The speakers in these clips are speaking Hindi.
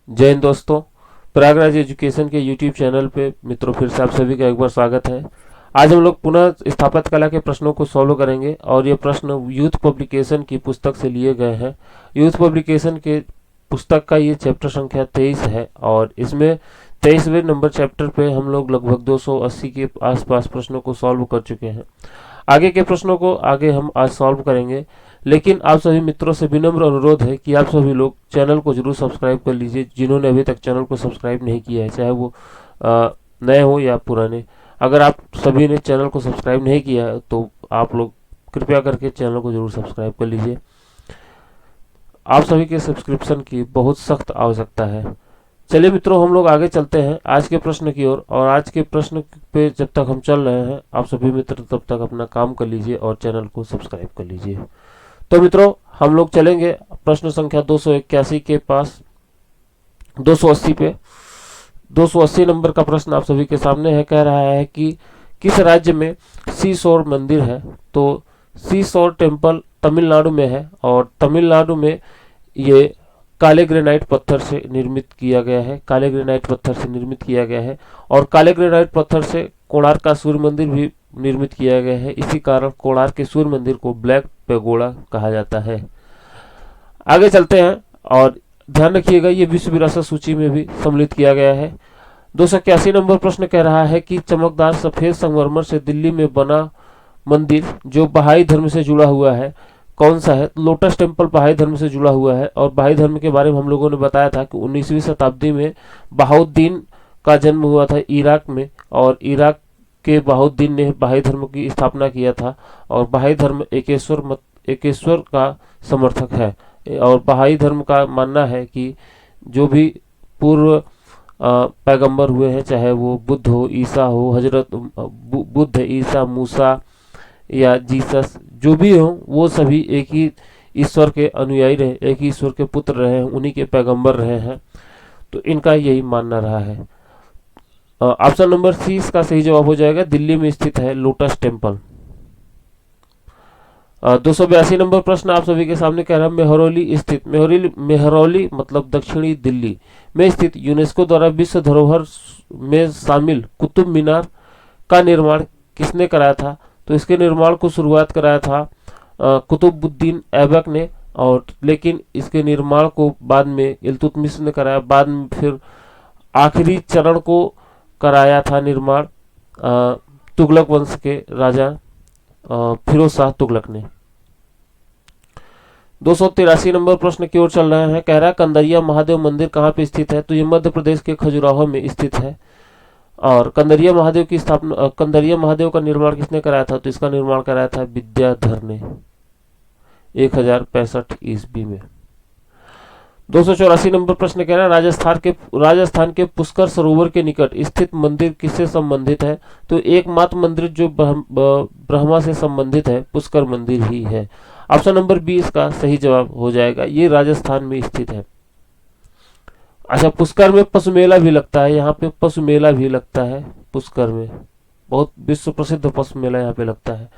जय हिंद दोस्तों। प्रयागराज एजुकेशन के यूट्यूब चैनल पे मित्रों फिर से आप सभी का एक बार स्वागत है। आज हम लोग पुनः स्थापत्य कला के प्रश्नों को सॉल्व करेंगे और ये प्रश्न यूथ पब्लिकेशन की पुस्तक से लिए गए हैं। यूथ पब्लिकेशन के पुस्तक का ये चैप्टर संख्या 23 है और इसमें 23वें नंबर चैप्टर पे हम लोग लगभग 280 के आसपास प्रश्नों को सॉल्व कर चुके हैं। आगे के प्रश्नों को आगे हम आज सॉल्व करेंगे, लेकिन आप सभी मित्रों से विनम्र अनुरोध है कि आप सभी लोग चैनल को जरूर सब्सक्राइब कर लीजिए, जिन्होंने अभी तक चैनल को सब्सक्राइब नहीं किया है, चाहे वो नए हो या पुराने। अगर आप सभी ने चैनल को सब्सक्राइब नहीं किया है तो आप लोग कृपया करके चैनल को जरूर सब्सक्राइब कर लीजिए। आप सभी के सब्सक्रिप्शन की बहुत सख्त आवश्यकता है। चलिए मित्रों, हम लोग आगे चलते हैं आज के प्रश्न की ओर। और आज के प्रश्न पे जब तक हम चल रहे हैं, आप सभी मित्र तब तक अपना काम कर लीजिए और चैनल को सब्सक्राइब कर लीजिए। तो मित्रों, हम लोग चलेंगे प्रश्न संख्या 281 के पास 280 पे। 280 नंबर का प्रश्न आप सभी के सामने है। कह रहा है कि किस राज्य में सीशोर मंदिर है। तो सीशोर टेम्पल तमिलनाडु में है और तमिलनाडु में ये काले ग्रेनाइट पत्थर से निर्मित किया गया है। काले ग्रेनाइट पत्थर से निर्मित किया गया है और काले ग्रेनाइट पत्थर से कोणार्क का सूर्य मंदिर भी निर्मित किया गया है। इसी कारण कोणार्क के सूर्य मंदिर को ब्लैक पैगोडा कहा जाता है। आगे चलते हैं और ध्यान रखिएगा, ये विश्व विरासत सूची में भी सम्मिलित किया गया है। 281 नंबर प्रश्न कह रहा है कि चमकदार सफेद संगमरमर से दिल्ली में बना मंदिर जो बहाई धर्म से जुड़ा हुआ है कौन सा है। लोटस टेम्पल बहाई धर्म से जुड़ा हुआ है और बहाई धर्म के बारे में हम लोगों ने बताया था कि 19वीं शताब्दी में बहाउद्दीन का जन्म हुआ था इराक में और इराक के बहाउद्दीन ने बहाई धर्म की स्थापना किया था और बहाई धर्म एकेश्वर का समर्थक है। और बहाई धर्म का मानना है कि जो भी पूर्व पैगंबर हुए हैं, चाहे वो बुद्ध हो, ईसा हो, हजरत बुद्ध, ईसा, मूसा या जीसस, जो भी हो, वो सभी एक ही ईश्वर के अनुयायी रहे, एक ही ईश्वर के पुत्र रहे हैं, उन्हीं के पैगंबर रहे हैं। तो इनका यही मानना रहा है। ऑप्शन नंबर सी इसका सही जवाब हो जाएगा। दिल्ली में स्थित है लोटस टेम्पल। 282 नंबर प्रश्न आप सभी के सामने कह रहा है मेहरौली स्थित मेहरौली मतलब दक्षिणी दिल्ली में स्थित यूनेस्को द्वारा विश्व धरोहर में शामिल कुतुब मीनार का निर्माण किसने कराया था। तो इसके निर्माण को शुरुआत कराया था कुतुबुद्दीन ऐबक ने, और लेकिन इसके निर्माण को बाद में इल्तुतमिश ने कराया। बाद में फिर आखिरी चरण को कराया था निर्माण तुगलक वंश के राजा फिरोज शाह तुगलक ने। 283 नंबर प्रश्न की ओर चल रहे हैं। कह रहा है कंदरिया महादेव मंदिर कहाँ पे स्थित है। तो ये मध्य प्रदेश के खजुराहो में स्थित है। और कंदरिया महादेव का निर्माण किसने कराया था। तो इसका निर्माण कराया था विद्याधर ने 1065 ईस्वी में। 284 नंबर प्रश्न कह रहा है राजस्थान के पुष्कर सरोवर के निकट स्थित मंदिर किससे संबंधित है। तो एकमात्र मंदिर जो ब्रह्मा से संबंधित है पुष्कर मंदिर ही है। ऑप्शन नंबर बी इसका सही जवाब हो जाएगा। ये राजस्थान में स्थित है। अच्छा, पुष्कर में पशु मेला भी लगता है। यहाँ पे पशु मेला भी लगता है पुष्कर में, बहुत विश्व प्रसिद्ध पशु मेला यहाँ पे लगता है।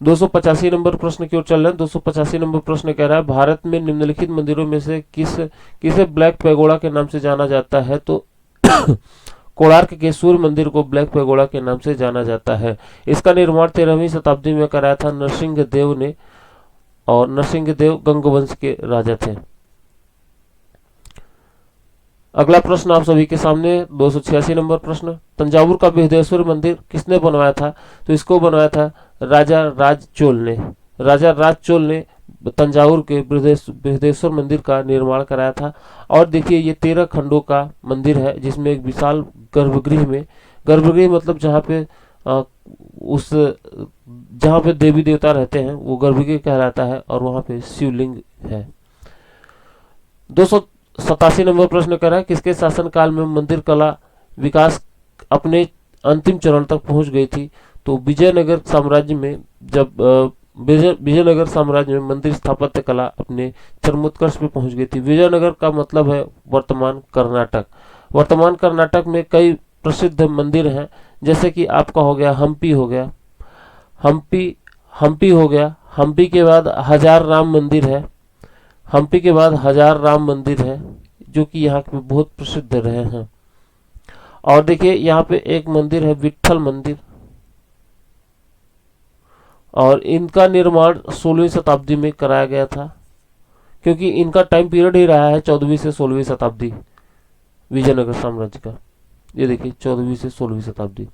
285 नंबर प्रश्न की ओर चल रहे हैं। 285 नंबर प्रश्न कह रहा है भारत में निम्नलिखित मंदिरों में से किसे ब्लैक पैगोडा के नाम से जाना जाता है। तो कोणार्क के सूर्य मंदिर को ब्लैक पैगोडा के नाम से जाना जाता है। इसका निर्माण 13वीं शताब्दी में कराया था नरसिंहदेव ने, और नरसिंहदेव गंगवंश के राजा थे। अगला प्रश्न आप सभी के सामने 286 नंबर प्रश्न। तंजावुर का बृहदेश्वर मंदिर किसने बनवाया था। तो इसको बनवाया था राजा राज चोल ने तंजावुर के बृहदेश्वर मंदिर का निर्माण कराया था। और देखिए, ये 13 खंडों का मंदिर है, जिसमें एक विशाल गर्भगृह मतलब जहाँ पे देवी देवता रहते हैं वो गर्भगृह कहलाता है, और वहां पे शिवलिंग है। 287 नंबर प्रश्न कर रहा है किसके शासनकाल में मंदिर कला विकास अपने अंतिम चरण तक पहुंच गई थी। तो विजयनगर साम्राज्य में मंदिर स्थापत्य कला अपने चरमोत्कर्ष पे पहुंच गई थी। विजयनगर का मतलब है वर्तमान कर्नाटक। वर्तमान कर्नाटक में कई प्रसिद्ध मंदिर हैं, जैसे कि आपका हो गया हम्पी हो गया, हम्पी के बाद हजार राम मंदिर है। जो कि यहाँ पे बहुत प्रसिद्ध रहे हैं। और देखिए यहाँ पे एक मंदिर है विट्ठल मंदिर, और इनका निर्माण 16वीं शताब्दी में कराया गया था, क्योंकि इनका टाइम पीरियड ही रहा है 14वीं से 16वीं शताब्दी विजयनगर साम्राज्य का। ये देखिए 14वीं से 16वीं शताब्दी।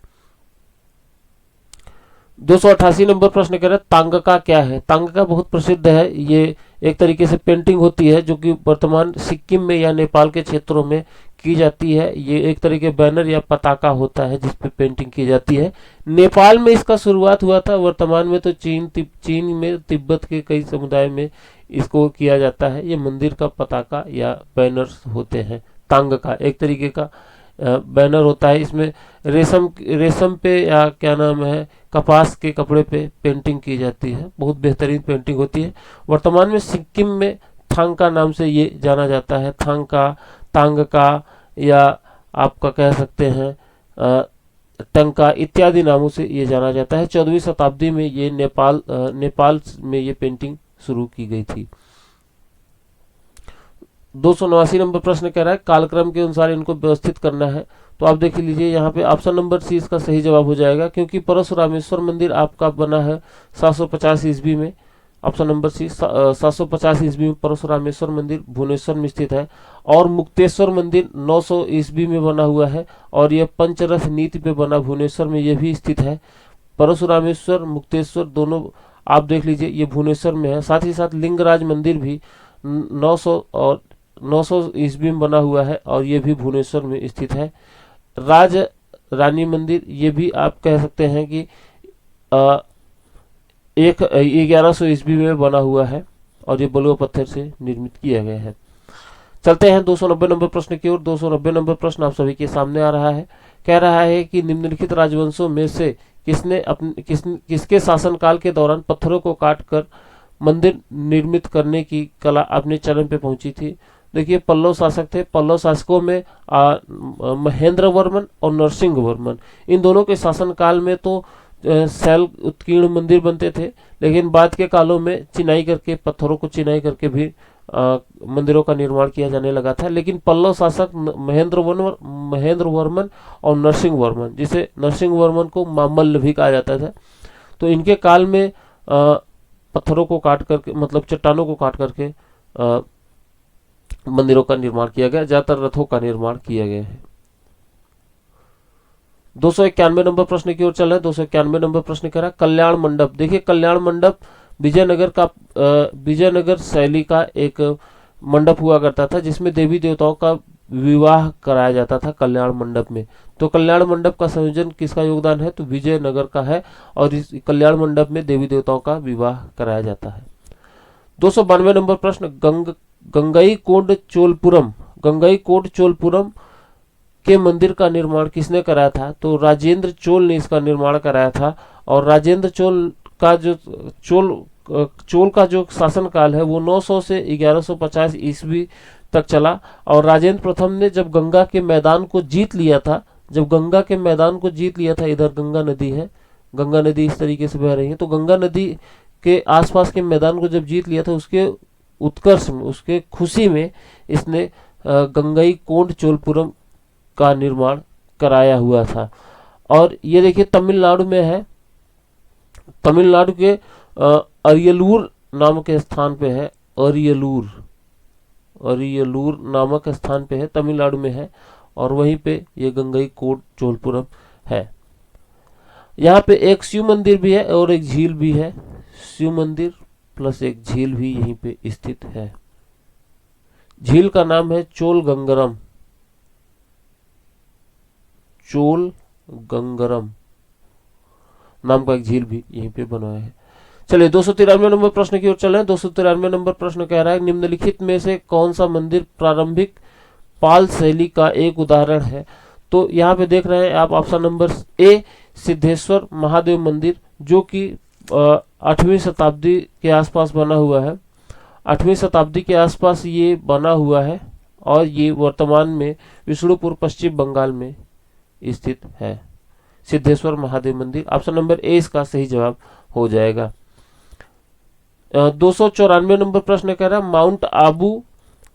288 नंबर प्रश्न कह रहे हैं तांगका क्या है। तांगका बहुत प्रसिद्ध है, ये एक तरीके से पेंटिंग होती है जो कि वर्तमान सिक्किम में या नेपाल के क्षेत्रों में की जाती है। ये एक तरीके बैनर या पताका होता है जिस पे पेंटिंग की जाती है। नेपाल में इसका शुरुआत हुआ था, वर्तमान में तो चीन में तिब्बत के कई समुदाय में इसको किया जाता है। ये मंदिर का पताका या बैनर्स होते हैं। तांगका एक तरीके का बैनर होता है, इसमें रेशम पे या क्या नाम है कपास के कपड़े पे पेंटिंग की जाती है, बहुत बेहतरीन पेंटिंग होती है। वर्तमान में सिक्किम में थांगका नाम से ये जाना जाता है। थांगका, तांगका या आपका कह सकते हैं टंका इत्यादि नामों से ये जाना जाता है। 14वीं शताब्दी में ये नेपाल में ये पेंटिंग शुरू की गई थी। 289 नंबर प्रश्न कह रहा है कालक्रम के अनुसार इनको व्यवस्थित करना है। तो आप देख लीजिए यहाँ पे ऑप्शन नंबर सी इसका सही जवाब हो जाएगा, क्योंकि परशुरामेश्वर मंदिर आपका बना है 750 ईस्वी में। ऑप्शन नंबर सी 750 ईस्वी में परशुरामेश्वर मंदिर भुवनेश्वर में स्थित है। और मुक्तेश्वर मंदिर 900 ईस्वी में बना हुआ है, और यह पंचरथ नीति पे बना भुवनेश्वर में यह भी स्थित है। परशुरामेश्वर मुक्तेश्वर दोनों आप देख लीजिए ये भुवनेश्वर में है। साथ ही साथ लिंगराज मंदिर भी 900 ईस्वी में बना हुआ है, और ये भी भुवनेश्वर में स्थित है। राज रानी मंदिर ये भी आप कह सकते हैं कि 1100 ईस्वी में बना हुआ है, और ये बलुआ पत्थर से निर्मित किया गया है। चलते हैं 290 नंबर प्रश्न की ओर। 290 नंबर प्रश्न आप सभी के सामने आ रहा है। कह रहा है कि निम्नलिखित राजवंशों में से किसके शासनकाल के दौरान पत्थरों को काटकर मंदिर निर्मित करने की कला अपने चरम पे पहुंची थी। देखिए पल्लव शासक थे। पल्लव शासकों में महेंद्र वर्मन और नरसिंह वर्मन, इन दोनों के शासनकाल में तो शैल उत्कीर्ण मंदिर बनते थे, लेकिन बाद के कालों में चिनाई करके पत्थरों को चिनाई करके भी मंदिरों का निर्माण किया जाने लगा था। लेकिन पल्लव शासक महेंद्र वर्मन और नरसिंह वर्मन, जिसे नरसिंह वर्मन को मामल्ल भी कहा जाता था, तो इनके काल में पत्थरों को काट करके मतलब चट्टानों को काट करके मंदिरों का निर्माण किया गया। ज्यादातर रथों का निर्माण किया गया है। 291 नंबर प्रश्न की ओर चल रहे हैं। 291 नंबर प्रश्न कह रहा है कल्याण मंडप। देखिए कल्याण मंडप विजयनगर शैली का एक मंडप हुआ करता था, जिसमें देवी देवताओं का विवाह कराया जाता था कल्याण मंडप में। तो कल्याण मंडप का संयोजन किसका योगदान है, तो विजयनगर का है, और इस कल्याण मंडप में देवी देवताओं का विवाह कराया जाता है। 292 नंबर प्रश्न गंगईकोंड चोलपुरम के मंदिर का निर्माण किसने कराया था, तो राजेंद्र चोल ने इसका निर्माण कराया था। और राजेंद्र चोल का जो शासनकाल है वो 900 से 1150 ईस्वी तक चला। और राजेंद्र प्रथम ने जब गंगा के मैदान को जीत लिया था, इधर गंगा नदी है, गंगा नदी इस तरीके से बह रही है, तो गंगा नदी के आसपास के मैदान को जब जीत लिया था, उसके उत्कर्ष में, उसके खुशी में इसने गंगईकोंड चोलपुरम का निर्माण कराया हुआ था। और ये देखिए तमिलनाडु में है, तमिलनाडु के अरियलूर नामक स्थान पे है। अरियलूर नामक स्थान पे है, तमिलनाडु में है, और वहीं पे ये गंगईकोंड चोलपुरम है। यहाँ पे एक शिव मंदिर भी है और एक झील भी है। शिव मंदिर प्लस एक झील भी यहीं पे स्थित है। झील का नाम है चोल गंगरम नाम का एक झील भी यहीं पे बना है। चलिए 293 नंबर प्रश्न की ओर चले। 293 नंबर प्रश्न कह रहा है निम्नलिखित में से कौन सा मंदिर प्रारंभिक पाल शैली का एक उदाहरण है। तो यहाँ पे देख रहे हैं आप option number A Siddheshwar Mahadev मंदिर, जो कि 8वीं शताब्दी के आसपास बना हुआ है। 8वीं शताब्दी के आसपास ये बना हुआ है, और ये वर्तमान में विष्णुपुर पश्चिम बंगाल में स्थित है। सिद्धेश्वर महादेव मंदिर, ऑप्शन नंबर ए इसका सही जवाब हो जाएगा। 294 नंबर प्रश्न कह रहा है माउंट आबू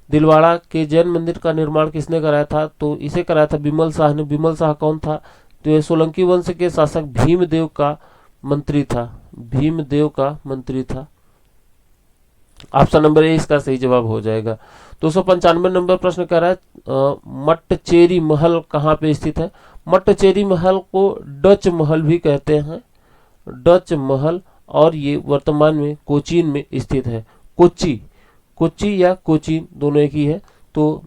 दिलवाड़ा के जैन मंदिर का निर्माण किसने कराया था? तो इसे कराया था बिमल शाह ने। बिमल शाह कौन था? तो ये सोलंकी वंश के शासक भीमदेव का मंत्री था। भीमदेव का मंत्री था। ऑप्शन नंबर ए इसका सही जवाब हो जाएगा। 295 नंबर प्रश्न कह रहा है मट्टचेरी महल कहाँ पे स्थित है? मट्टचेरी महल को डच महल भी कहते हैं, डच महल, और ये वर्तमान में कोचीन में स्थित है। कोच्चि, कोच्चि या कोचीन दोनों एक ही है। तो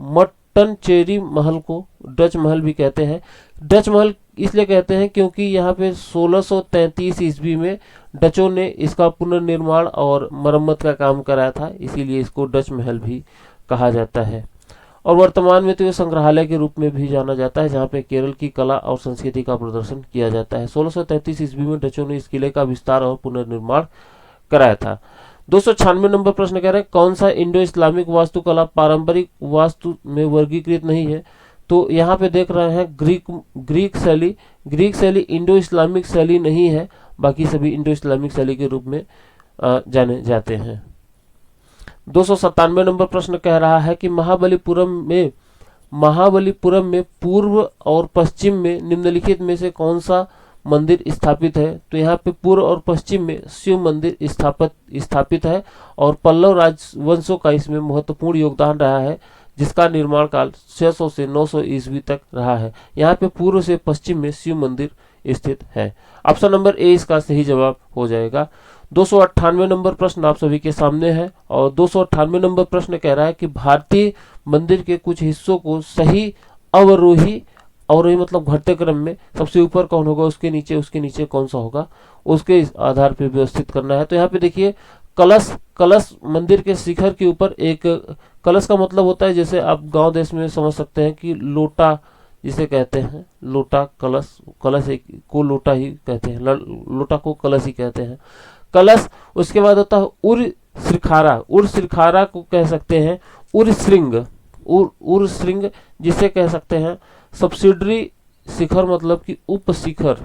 मट्टनचेरी महल को डच महल भी कहते हैं। डच महल इसलिए कहते हैं क्योंकि यहाँ पे 1633 ईस्वी में डचों ने इसका पुनर्निर्माण और मरम्मत का काम कराया था, इसीलिए इसको डच महल भी कहा जाता है। और वर्तमान में तो ये संग्रहालय के रूप में भी जाना जाता है, जहाँ पे केरल की कला और संस्कृति का प्रदर्शन किया जाता है। 1633 ईस्वी में डचों ने इस किले का विस्तार और पुनर्निर्माण कराया था। 296 नंबर प्रश्न कह रहे हैं कौन सा इंडो इस्लामिक वास्तुकला पारंपरिक वास्तु में वर्गीकृत नहीं है? तो यहाँ पे देख रहे हैं ग्रीक शैली। ग्रीक शैली इंडो इस्लामिक शैली नहीं है, बाकी सभी इंडो इस्लामिक शैली के रूप में जाने जाते हैं। 297 नंबर प्रश्न कह रहा है कि महाबलीपुरम में पूर्व और पश्चिम में निम्नलिखित में से कौन सा मंदिर स्थापित है? तो यहाँ पे पूर्व और पश्चिम में शिव मंदिर स्थापित है और पल्लव राजवंशों का इसमें महत्वपूर्ण योगदान रहा है, जिसका निर्माण काल 600 से 900 ईस्वी तक रहा है। यहाँ पे पूर्व से पश्चिम में शिव मंदिर स्थित है। ऑप्शन नंबर ए इसका सही जवाब हो जाएगा। 298 नंबर प्रश्न आप सभी के सामने है और 298 नंबर प्रश्न कह रहा है कि भारतीय मंदिर के कुछ हिस्सों को सही अवरोही, अवरोही मतलब घटते क्रम में, सबसे ऊपर कौन होगा, उसके नीचे कौन सा होगा, उसके आधार पर व्यवस्थित करना है। तो यहाँ पे देखिए कलश मंदिर के शिखर के ऊपर एक कलश का मतलब होता है, जैसे आप गांव देश में समझ सकते हैं कि लोटा जिसे कहते हैं, लोटा कलश एक को लोटा ही कहते हैं, लोटा को कलश ही कहते हैं, कलश। उसके बाद होता है उर श्रृंखारा को कह सकते हैं उर श्रृंग जिसे कह सकते हैं सब्सिडरी शिखर मतलब कि उप शिखर।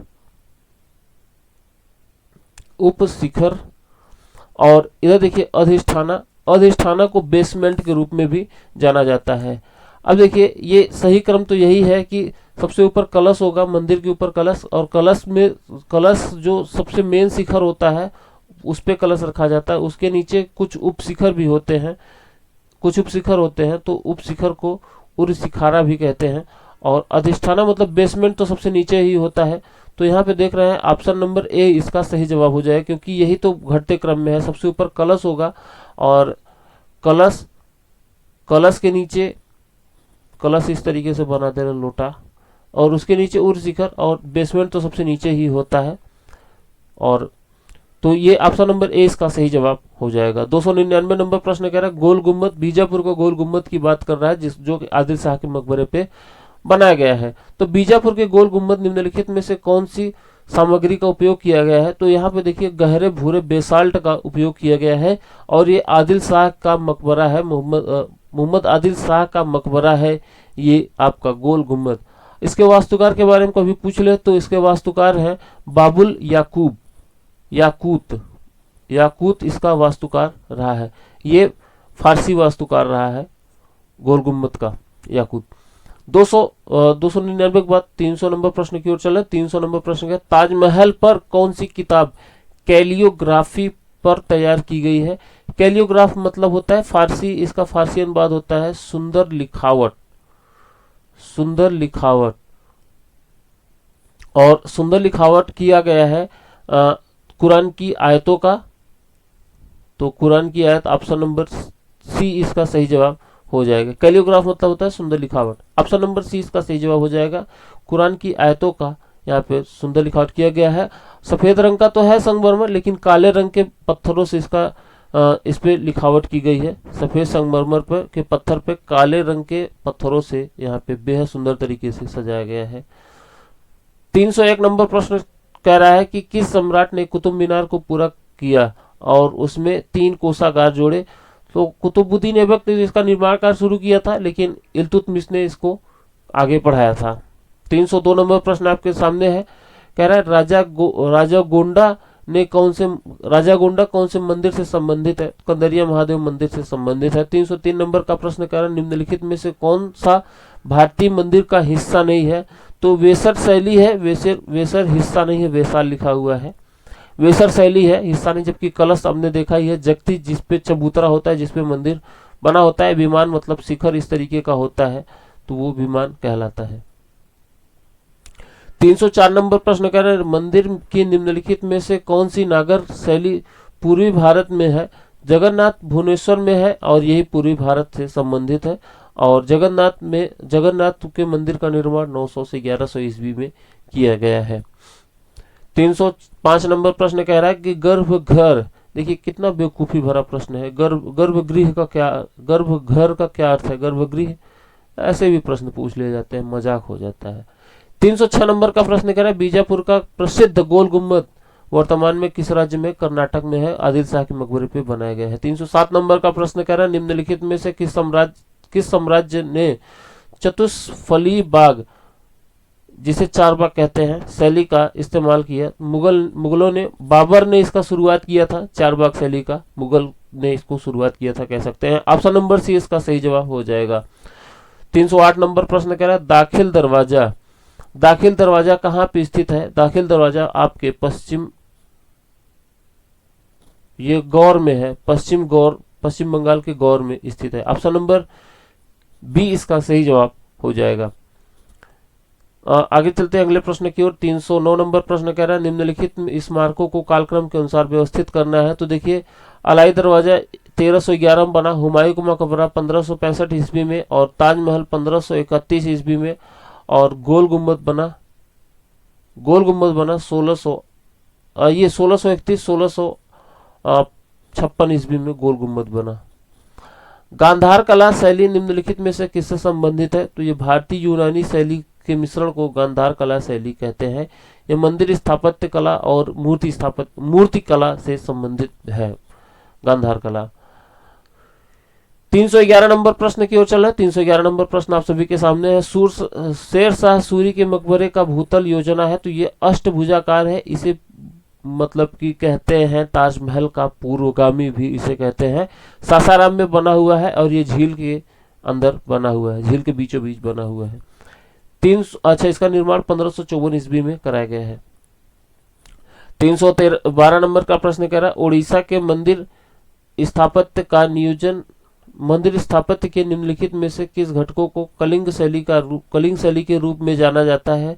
और इधर देखिए अधिष्ठाना को बेसमेंट के रूप में भी जाना जाता है। अब देखिए ये सही क्रम तो यही है कि सबसे ऊपर कलश होगा, मंदिर के ऊपर कलश, और कलश जो सबसे मेन शिखर होता है उस पे कलश रखा जाता है। उसके नीचे कुछ उप शिखर भी होते हैं, तो उप शिखर को उर शिखारा भी कहते हैं। और अधिष्ठाना मतलब बेसमेंट तो सबसे नीचे ही होता है। तो यहाँ पे देख रहे हैं ऑप्शन नंबर ए इसका सही जवाब हो जाएगा, क्योंकि यही तो घटते क्रम में है। सबसे ऊपर कलश होगा और कलश के नीचे कलश इस तरीके से बना दे रहे लोटा, और उसके नीचे उर शिखर, और बेसमेंट तो सबसे नीचे ही होता है। और तो ये ऑप्शन नंबर ए इसका सही जवाब हो जाएगा। 299 नंबर प्रश्न कह रहा है गोल गुम्बद, बीजापुर को गोल गुम्बद की बात कर रहा है, जो कि आदिल शाह के मकबरे पे बनाया गया है। तो बीजापुर के गोल गुम्बद निम्नलिखित में से कौन सी सामग्री का उपयोग किया गया है? तो यहाँ पे देखिए गहरे भूरे बेसाल्ट का उपयोग किया गया है, और ये आदिल शाह का मकबरा है, मोहम्मद आदिल शाह का मकबरा है ये आपका गोल गुम्बद। इसके वास्तुकार के बारे में कभी पूछ ले तो इसके वास्तुकार है बाबुल याकूत इसका वास्तुकार रहा है। ये फारसी वास्तुकार रहा है गोल गुम्बद का, याकूत। 299 के बाद 300 नंबर प्रश्न की ओर चले। 300 नंबर प्रश्न है ताजमहल पर कौन सी किताब कैलियोग्राफी पर तैयार की गई है? कैलियोग्राफ मतलब होता है फारसी, इसका फारसी अनुवाद होता है सुंदर लिखावट। और सुंदर लिखावट किया गया है कुरान की आयतों का। तो कुरान की आयत ऑप्शन नंबर सी इसका सही जवाब हो जाएगा। कैलियोग्राफ मतलब होता है सुंदर लिखावट। ऑप्शन नंबर सी इसका सही जवाब हो जाएगा। कुरान की आयतों का यहाँ पे सुंदर लिखावट किया गया है। सफेद रंग का तो है संगमरमर, लेकिन काले रंग के पत्थरों से इस पे लिखावट की गई है। सफेद संगमरमर पर के पत्थर पे काले रंग के पत्थरों से यहाँ पे बेहद सुंदर तरीके से सजाया गया है। 301 नंबर प्रश्न कह रहा है कि किस सम्राट ने कुतुब मीनार को पूरा किया और उसमें 3 कोषागार जोड़े? तो कुतुबुद्दीन ऐबक ने इसका निर्माण कार्य शुरू किया था, लेकिन इल्तुतमिश ने इसको आगे बढ़ाया था। 302 नंबर प्रश्न आपके सामने है, कह रहा है राजा गोंडा ने कौन से राजा गोंडा कौन से मंदिर से संबंधित है? कंदरिया महादेव मंदिर से संबंधित है। 303 नंबर का प्रश्न कह रहा है निम्नलिखित में से कौन सा भारतीय मंदिर का हिस्सा नहीं है? तो वेसर शैली है, वेसर हिस्सा नहीं है, वैशाल लिखा हुआ है। वेसर शैली है, हिस्सा नहीं। जबकि कलश हमने देखा ही है, जगती जिसपे चबूतरा होता है, जिसपे मंदिर बना होता है, विमान मतलब शिखर इस तरीके का होता है, तो वो विमान कहलाता है। 304 नंबर प्रश्न कह रहे हैं मंदिर की निम्नलिखित में से कौन सी नागर शैली पूर्वी भारत में है? जगन्नाथ भुवनेश्वर में है और यही पूर्वी भारत से संबंधित है। और जगन्नाथ के मंदिर का निर्माण 900 से 1100 ईस्वी में किया गया है। 305 नंबर प्रश्न कह रहा है कि गर्भघर, देखिए कितना बेवकूफी भरा प्रश्न है। गर्भगृह का क्या, गर्भघर का क्या अर्थ है? गर्भगृह, ऐसे भी प्रश्न पूछ लिए जाते हैं, मजाक हो जाता है। 306 नंबर का प्रश्न कह रहा है बीजापुर का प्रसिद्ध गोल गुम्बद वर्तमान में किस राज्य में? कर्नाटक में है, आदिल शाह के मकबरे पे बनाया गया है। 307 नंबर का प्रश्न कह रहा है निम्नलिखित में से किस साम्राज्य ने चतुष्फली बाग, जिसे चार बाग कहते हैं, शैली का इस्तेमाल किया? मुगलों ने, बाबर ने इसका शुरुआत किया था, चार बाग शैली का मुगल ने इसको शुरुआत किया था, कह सकते हैं। ऑप्शन नंबर सी इसका सही जवाब हो जाएगा। 308 नंबर प्रश्न कह रहा है दाखिल दरवाजा कहाँ पे स्थित है? दाखिल दरवाजा आपके पश्चिम, ये गौर में है, पश्चिम बंगाल के गौर में स्थित है। ऑप्शन नंबर बी इसका सही जवाब हो जाएगा। आगे चलते हैं अगले प्रश्न की ओर। 309 नंबर प्रश्न कह रहा है निम्नलिखित स्मारकों को कालक्रम के अनुसार व्यवस्थित करना है। तो देखिए अलाई दरवाजा 1311 में बना, हुमायूं का मकबरा 1565 ईस्वी में, और ताजमहल 1531 ईस्वी में, और गोल गुम्बद बना 1656 ईस्वी में गोल गुम्बद बना। गांधार कला शैली निम्नलिखित में से किससे संबंधित है? तो ये भारतीय यूनानी शैली के मिश्रण को गांधार कला शैली कहते हैं। ये मंदिर स्थापत्य कला और मूर्ति कला से संबंधित है गांधार कला। 311 नंबर प्रश्न की ओर चल रहा है। 311 नंबर प्रश्न आप सभी के सामने है। शेर शाह सूरी के मकबरे का भूतल योजना है, तो ये अष्टभुजाकार है। इसे मतलब कि कहते हैं ताजमहल का पूर्वगामी भी इसे कहते हैं। सासाराम में बना हुआ है और ये झील के अंदर बना हुआ है, झील के बीचों बीच बना हुआ है। इसका निर्माण 1554 ईस्वी में कराया गया है। 312 नंबर का प्रश्न कह रहा है ओडिशा के मंदिर स्थापत्य के निम्नलिखित में से किस घटकों को कलिंग शैली के रूप में जाना जाता है?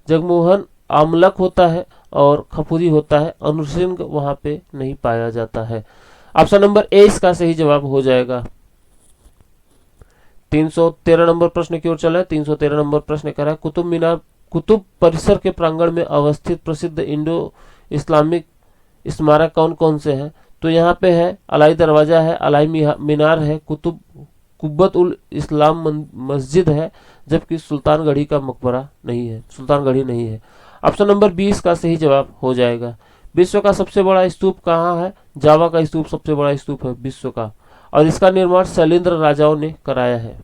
जगमोहन आमलक होता है और खपुरी होता है। अनुसिंग वहां पे नहीं पाया जाता है। ऑप्शन नंबर ए इसका सही जवाब हो जाएगा। 313 नंबर प्रश्न की ओर चला है। 313 नंबर प्रश्न कह रहा है कुतुब परिसर के प्रांगण में अवस्थित प्रसिद्ध इंडो इस्लामिक स्मारक कौन कौन से हैं? तो यहाँ पे है अलाई दरवाजा है, अलाई मीनार है, कुब्बत उल इस्लाम मस्जिद है, जबकि सुल्तानगढ़ी का मकबरा नहीं है, सुल्तानगढ़ी नहीं है। ऑप्शन नंबर 20 का सही जवाब हो जाएगा। विश्व का सबसे बड़ा स्तूप कहाँ है? जावा का स्तूप सबसे बड़ा स्तूप है विश्व का, और इसका निर्माण शैलेंद्र राजाओं ने कराया है।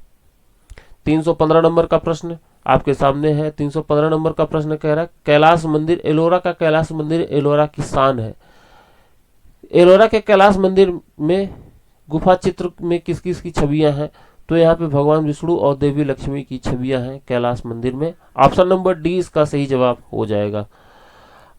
315 नंबर का प्रश्न आपके सामने है। 315 नंबर का प्रश्न कह रहा है कैलाश मंदिर, एलोरा का कैलाश मंदिर एलोरा की शान है। एलोरा के कैलाश मंदिर में गुफा चित्र में किस किस की छवियां हैं? तो यहाँ पे भगवान विष्णु और देवी लक्ष्मी की छवियां हैं कैलाश मंदिर में। ऑप्शन नंबर डी इसका सही जवाब हो जाएगा।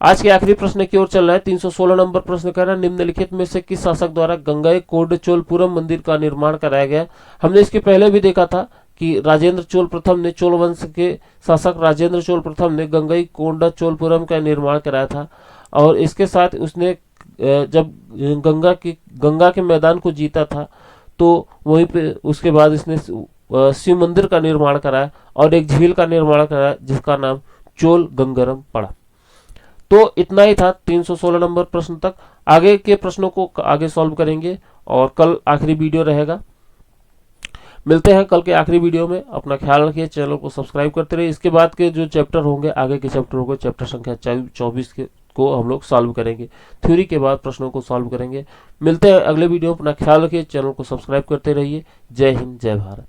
आज के आखिरी प्रश्न की ओर चल रहा है। 316 नंबर प्रश्न कह रहा है निम्नलिखित में से किस शासक द्वारा गंगईकोंड चोलपुरम मंदिर का निर्माण कराया गया? हमने इसके पहले भी देखा था कि राजेंद्र चोल प्रथम ने, चोल वंश के शासक राजेंद्र चोल प्रथम ने गंगईकोंड चोलपुरम का निर्माण कराया था, और इसके साथ उसने जब गंगा के मैदान को जीता था तो वहीं पे उसके बाद इसने शिव मंदिर का निर्माण कराया और एक झील का निर्माण कराया जिसका नाम चोल गंगरम पड़ा। तो इतना ही था 316 नंबर प्रश्न तक। आगे के प्रश्नों को आगे सॉल्व करेंगे और कल आखिरी वीडियो रहेगा। मिलते हैं कल के आखिरी वीडियो में। अपना ख्याल रखिए, चैनल को सब्सक्राइब करते रहिए। इसके बाद के जो चैप्टर होंगे, आगे के चैप्टर होंगे, चैप्टर संख्या 24 को हम लोग सॉल्व करेंगे। थ्योरी के बाद प्रश्नों को सॉल्व करेंगे। मिलते हैं अगले वीडियो में। अपना ख्याल रखिए, चैनल को सब्सक्राइब करते रहिए। जय हिंद, जय भारत।